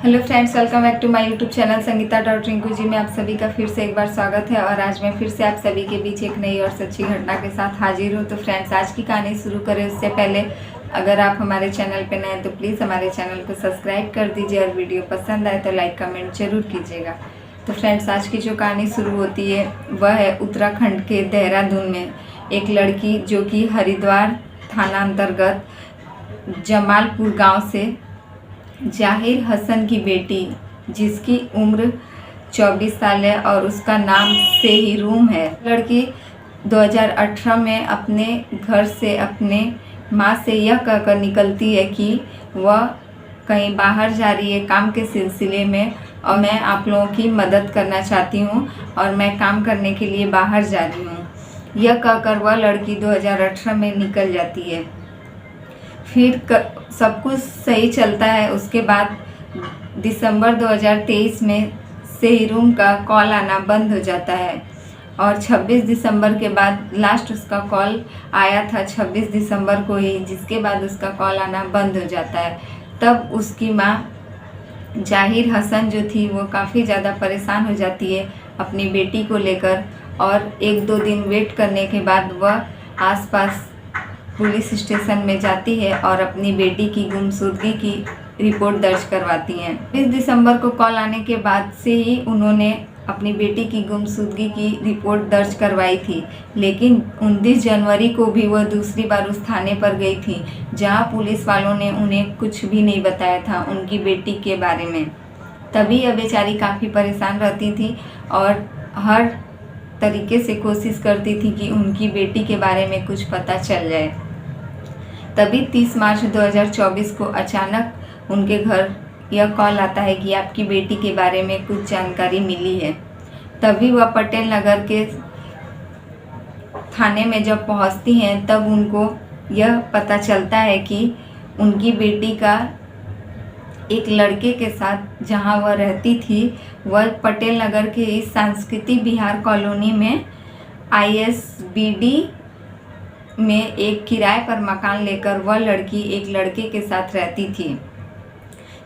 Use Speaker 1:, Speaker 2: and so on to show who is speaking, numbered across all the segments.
Speaker 1: Hello friends, welcome back to my YouTube channel Sangeeta dot Rinku ji में आप सभी का फिर से एक बार स्वागत है। और आज मैं फिर से आप सभी के बीच एक नई और सच्ची घटना के साथ हाजिर हूँ। तो फ्रेंड्स, आज की कहानी शुरू करें उससे पहले अगर आप हमारे चैनल पर नए हैं तो प्लीज़ हमारे चैनल को सब्सक्राइब कर दीजिए और वीडियो पसंद आए तो लाइक कमेंट जरूर कीजिएगा। तो फ्रेंड्स, आज की जो कहानी शुरू होती है वह है उत्तराखंड के देहरादून में एक लड़की जो कि हरिद्वार थाना अंतर्गत जमालपुर गाँव से जाहिर हसन की बेटी, जिसकी उम्र 24 साल है और उसका नाम सेहिरूम है। लड़की 2018 में अपने घर से अपने माँ से यह कहकर निकलती है कि वह कहीं बाहर जा रही है काम के सिलसिले में और मैं आप लोगों की मदद करना चाहती हूँ और मैं काम करने के लिए बाहर जा रही हूँ। यह कहकर वह लड़की 2018 में निकल जाती है। फिर सब कुछ सही चलता है। उसके बाद दिसंबर 2023 में सेहिरूम का कॉल आना बंद हो जाता है और 26 दिसंबर के बाद लास्ट उसका कॉल आया था 26 दिसंबर को ही, जिसके बाद उसका कॉल आना बंद हो जाता है। तब उसकी माँ जाहिर हसन जो थी वो काफ़ी ज़्यादा परेशान हो जाती है अपनी बेटी को लेकर और 1-2 दिन वेट करने के बाद वह आसपास पुलिस स्टेशन में जाती है और अपनी बेटी की गुमशुदगी की रिपोर्ट दर्ज करवाती हैं। 20 दिसंबर को कॉल आने के बाद से ही उन्होंने अपनी बेटी की गुमशुदगी की रिपोर्ट दर्ज करवाई थी, लेकिन 29 जनवरी को भी वह दूसरी बार उस थाने पर गई थी जहां पुलिस वालों ने उन्हें कुछ भी नहीं बताया था उनकी बेटी के बारे में। तभी यह बेचारी काफ़ी परेशान रहती थी और हर तरीके से कोशिश करती थी कि उनकी बेटी के बारे में कुछ पता चल जाए। तभी 30 मार्च 2024 को अचानक उनके घर यह कॉल आता है कि आपकी बेटी के बारे में कुछ जानकारी मिली है। तभी वह पटेल नगर के थाने में जब पहुंचती हैं तब उनको यह पता चलता है कि उनकी बेटी का एक लड़के के साथ जहां वह रहती थी वह पटेल नगर के इस सांस्कृतिक बिहार कॉलोनी में ISBD में एक किराए पर मकान लेकर वह लड़की एक लड़के के साथ रहती थी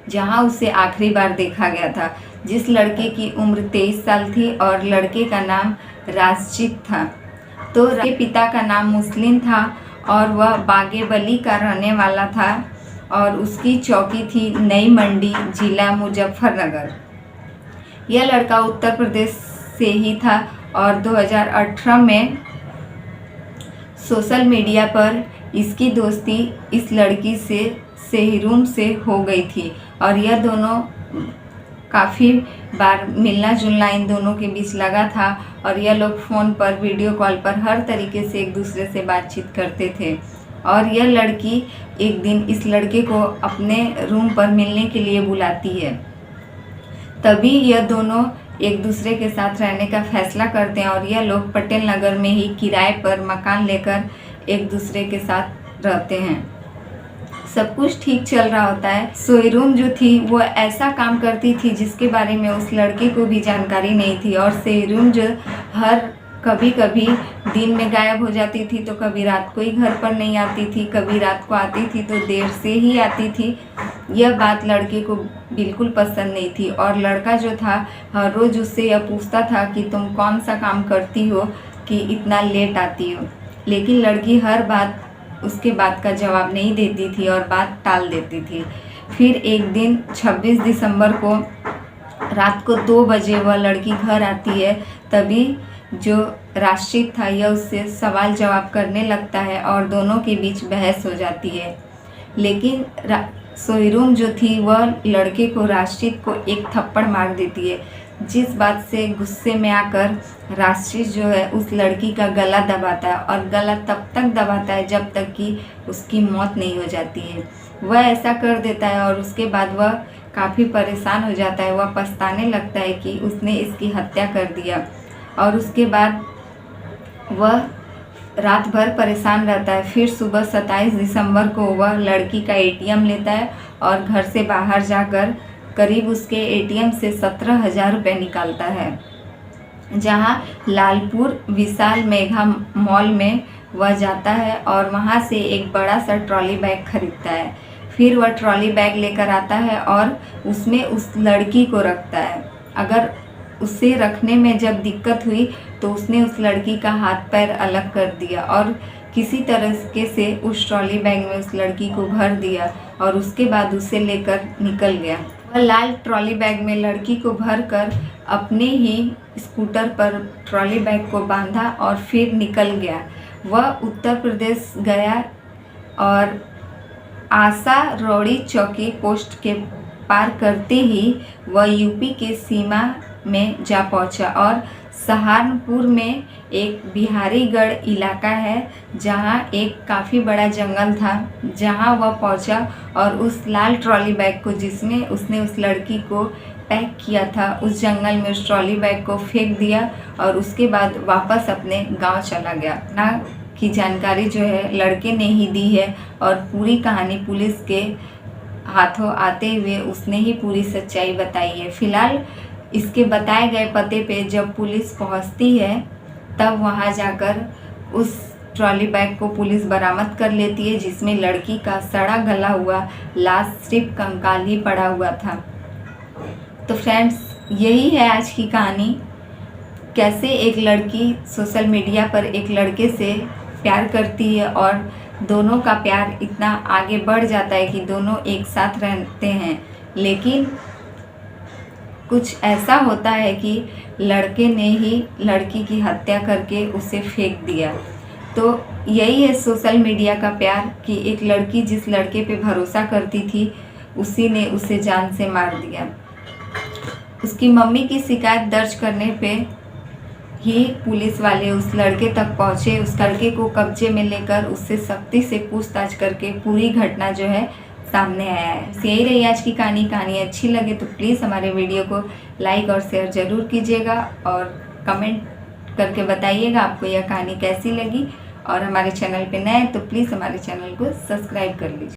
Speaker 1: जहां उसे आखिरी बार देखा गया था, जिस लड़के की उम्र 23 साल थी और लड़के का नाम राशिद था। तो के पिता का नाम मुस्लिम था और वह बागेबली का रहने वाला था और उसकी चौकी थी नई मंडी, जिला मुजफ्फरनगर। यह लड़का उत्तर प्रदेश से ही था और 2018 में सोशल मीडिया पर इसकी दोस्ती इस लड़की से सेहिरूम से हो गई थी और यह दोनों काफ़ी बार मिलना जुलना इन दोनों के बीच लगा था और यह लोग फ़ोन पर वीडियो कॉल पर हर तरीके से एक दूसरे से बातचीत करते थे। और यह लड़की एक दिन इस लड़के को अपने रूम पर मिलने के लिए बुलाती है। तभी यह दोनों एक दूसरे के साथ रहने का फैसला करते हैं और यह लोग पटेल नगर में ही किराए पर मकान लेकर एक दूसरे के साथ रहते हैं। सब कुछ ठीक चल रहा होता है। सेहिरूम जो थी वो ऐसा काम करती थी जिसके बारे में उस लड़के को भी जानकारी नहीं थी और सेहिरूम जो कभी कभी दिन में गायब हो जाती थी तो कभी रात को ही घर पर नहीं आती थी, कभी रात को आती थी तो देर से ही आती थी। यह बात लड़के को बिल्कुल पसंद नहीं थी और लड़का जो था हर रोज़ उससे यह पूछता था कि तुम कौन सा काम करती हो कि इतना लेट आती हो, लेकिन लड़की हर बात उसके बात का जवाब नहीं देती थी और बात टाल देती थी। फिर एक दिन 26 दिसंबर को रात को 2 बजे वह लड़की घर आती है। तभी जो राशिद था यह उससे सवाल जवाब करने लगता है और दोनों के बीच बहस हो जाती है। लेकिन सेहिरूम जो थी वह लड़के को राशिद को एक थप्पड़ मार देती है, जिस बात से गुस्से में आकर राशिद जो है उस लड़की का गला दबाता है और गला तब तक दबाता है जब तक कि उसकी मौत नहीं हो जाती है। वह ऐसा कर देता है और उसके बाद वह काफ़ी परेशान हो जाता है। वह पछताने लगता है कि उसने इसकी हत्या कर दिया और उसके बाद वह रात भर परेशान रहता है। फिर सुबह 27 दिसंबर को वह लड़की का ATM लेता है और घर से बाहर जाकर करीब उसके ATM से 17,000 रुपये निकालता है, जहां लालपुर विशाल मेगा मॉल में वह जाता है और वहां से एक बड़ा सा ट्रॉली बैग खरीदता है। फिर वह ट्रॉली बैग लेकर आता है और उसमें उस लड़की को रखता है। अगर उसे रखने में जब दिक्कत हुई तो उसने उस लड़की का हाथ पैर अलग कर दिया और किसी तरीके से उस ट्रॉली बैग में उस लड़की को भर दिया और उसके बाद उसे लेकर निकल गया। वह लाल ट्रॉली बैग में लड़की को भरकर अपने ही स्कूटर पर ट्रॉली बैग को बांधा और फिर निकल गया। वह उत्तर प्रदेश गया और आशा रौड़ी चौकी पोस्ट के पार करते ही वह यूपी के सीमा में जा पहुंचा और सहारनपुर में एक बिहारीगढ़ इलाका है जहां एक काफ़ी बड़ा जंगल था, जहां वह पहुंचा और उस लाल ट्रॉली बैग को जिसमें उसने उस लड़की को पैक किया था उस जंगल में उस ट्रॉली बैग को फेंक दिया और उसके बाद वापस अपने गांव चला गया। ना की जानकारी जो है लड़के ने ही दी है और पूरी कहानी पुलिस के हाथों आते हुए उसने ही पूरी सच्चाई बताई है। फिलहाल इसके बताए गए पते पे जब पुलिस पहुंचती है तब वहां जाकर उस ट्रॉली बैग को पुलिस बरामद कर लेती है जिसमें लड़की का सड़ा गला हुआ लाश सिर्फ कंकाल ही पड़ा हुआ था। तो फ्रेंड्स, यही है आज की कहानी, कैसे एक लड़की सोशल मीडिया पर एक लड़के से प्यार करती है और दोनों का प्यार इतना आगे बढ़ जाता है कि दोनों एक साथ रहते हैं, लेकिन कुछ ऐसा होता है कि लड़के ने ही लड़की की हत्या करके उसे फेंक दिया। तो यही है सोशल मीडिया का प्यार कि एक लड़की जिस लड़के पे भरोसा करती थी उसी ने उसे जान से मार दिया। उसकी मम्मी की शिकायत दर्ज करने पे ही पुलिस वाले उस लड़के तक पहुंचे, उस लड़के को कब्जे में लेकर उससे सख्ती से पूछताछ करके पूरी घटना जो है सामने आया है। यही रही आज की कहानी अच्छी लगे तो प्लीज़ हमारे वीडियो को लाइक और शेयर ज़रूर कीजिएगा और कमेंट करके बताइएगा आपको यह कहानी कैसी लगी। और हमारे चैनल पे नए तो प्लीज़ हमारे चैनल को सब्सक्राइब कर लीजिए।